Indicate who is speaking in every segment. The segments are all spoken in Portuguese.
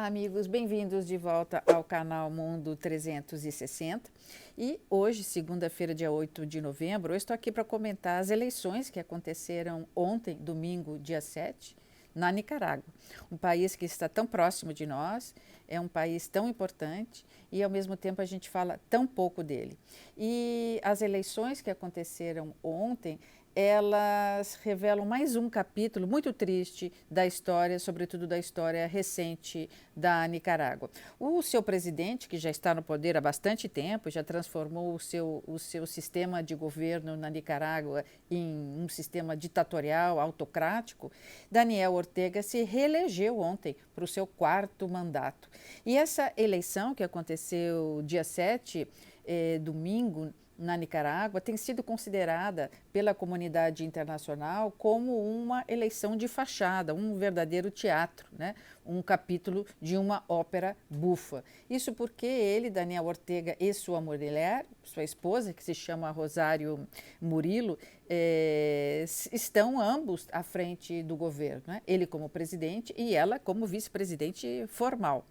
Speaker 1: Olá, amigos, bem-vindos de volta ao canal Mundo 360. E hoje, segunda-feira, dia 8 de novembro, eu estou aqui para comentar as eleições que aconteceram ontem, domingo, dia 7, na Nicarágua. Um país que está tão próximo de nós, é um país tão importante e, ao mesmo tempo, a gente fala tão pouco dele. E as eleições que aconteceram ontem, elas revelam mais um capítulo muito triste da história, sobretudo da história recente da Nicarágua. O seu presidente, que já está no poder há bastante tempo, já transformou o seu sistema de governo na Nicarágua em um sistema ditatorial, autocrático, Daniel Ortega se reelegeu ontem para o seu quarto mandato. E essa eleição que aconteceu dia 7, domingo, na Nicarágua, tem sido considerada pela comunidade internacional como uma eleição de fachada, um verdadeiro teatro, né? Um capítulo de uma ópera bufa. Isso porque ele, Daniel Ortega, e sua mulher, sua esposa, que se chama Rosário Murillo, estão ambos à frente do governo, né? Ele como presidente e ela como vice-presidente formal.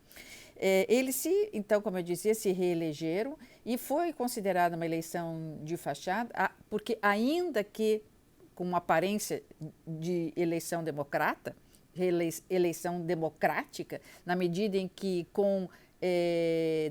Speaker 1: Eles, então, como eu dizia, se reelegeram e foi considerada uma eleição de fachada, porque ainda que com uma aparência de eleição democrata, eleição democrática, na medida em que com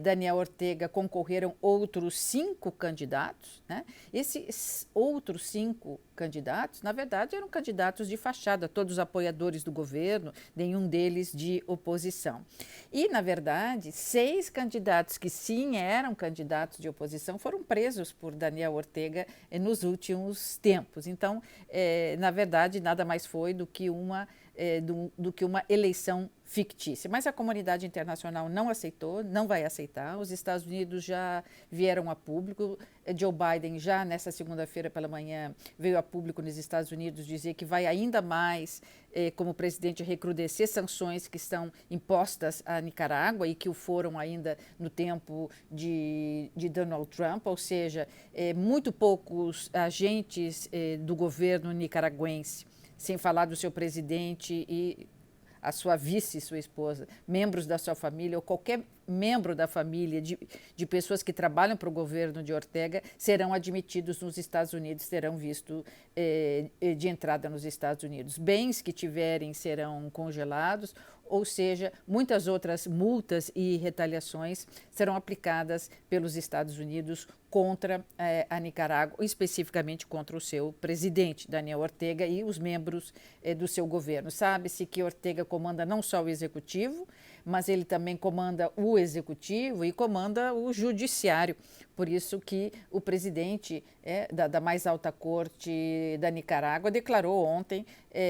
Speaker 1: Daniel Ortega concorreram outros 5 candidatos, né? Esses outros 5 candidatos, na verdade, eram candidatos de fachada, todos apoiadores do governo, nenhum deles de oposição. E, na verdade, 6 candidatos que sim eram candidatos de oposição foram presos por Daniel Ortega nos últimos tempos. Então, na verdade, nada mais foi do que uma eleição fictícia. Mas a comunidade internacional não aceitou, não vai aceitar. Os Estados Unidos já vieram a público. Joe Biden, já nessa segunda-feira pela manhã, veio a público nos Estados Unidos dizer que vai ainda mais, como presidente, recrudescer sanções que estão impostas à Nicarágua e que o foram ainda no tempo de Donald Trump, ou seja, muito poucos agentes do governo nicaragüense, sem falar do seu presidente e a sua vice, sua esposa, membros da sua família ou qualquer membro da família de pessoas que trabalham para o governo de Ortega serão admitidos nos Estados Unidos, terão visto de entrada nos Estados Unidos. Bens que tiverem serão congelados, ou seja, muitas outras multas e retaliações serão aplicadas pelos Estados Unidos contra a Nicarágua, especificamente contra o seu presidente, Daniel Ortega, e os membros do seu governo. Sabe-se que Ortega comanda não só o executivo, mas ele também comanda o executivo e comanda o judiciário. Por isso que o presidente da mais alta corte da Nicarágua declarou ontem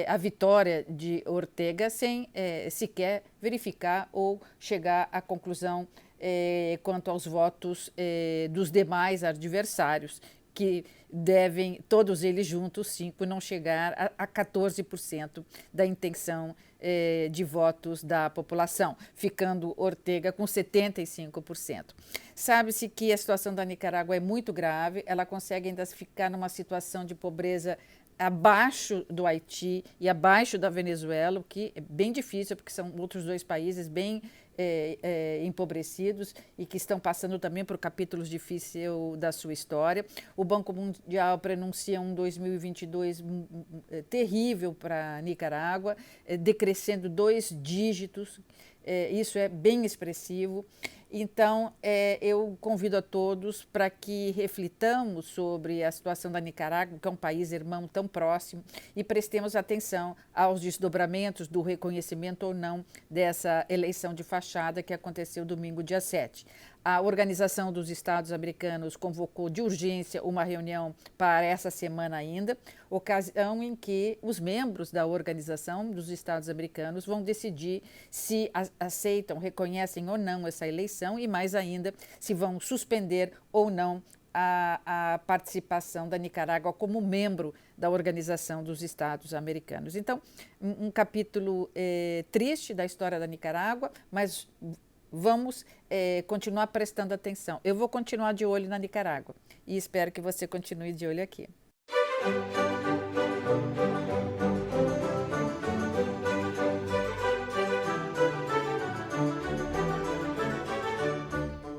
Speaker 1: a vitória de Ortega sem sequer verificar ou chegar à conclusão quanto aos votos dos demais adversários, que devem, todos eles juntos, 5, não chegar a 14% da intenção de votos da população, ficando Ortega com 75%. Sabe-se que a situação da Nicarágua é muito grave, ela consegue ainda ficar numa situação de pobreza abaixo do Haiti e abaixo da Venezuela, o que é bem difícil, porque são outros 2 países bem empobrecidos e que estão passando também por capítulos difíceis da sua história. O Banco Mundial pronuncia um 2022 terrível para a Nicarágua, decrescendo 2 dígitos, isso é bem expressivo. Então, eu convido a todos para que reflitamos sobre a situação da Nicarágua, que é um país irmão tão próximo, e prestemos atenção aos desdobramentos do reconhecimento ou não dessa eleição de fachada que aconteceu domingo, dia 7. A Organização dos Estados Americanos convocou de urgência uma reunião para essa semana ainda, ocasião em que os membros da Organização dos Estados Americanos vão decidir se aceitam, reconhecem ou não essa eleição e, mais ainda, se vão suspender ou não a participação da Nicarágua como membro da Organização dos Estados Americanos. Então, um capítulo triste da história da Nicarágua, mas vamos continuar prestando atenção. Eu vou continuar de olho na Nicarágua e espero que você continue de olho aqui.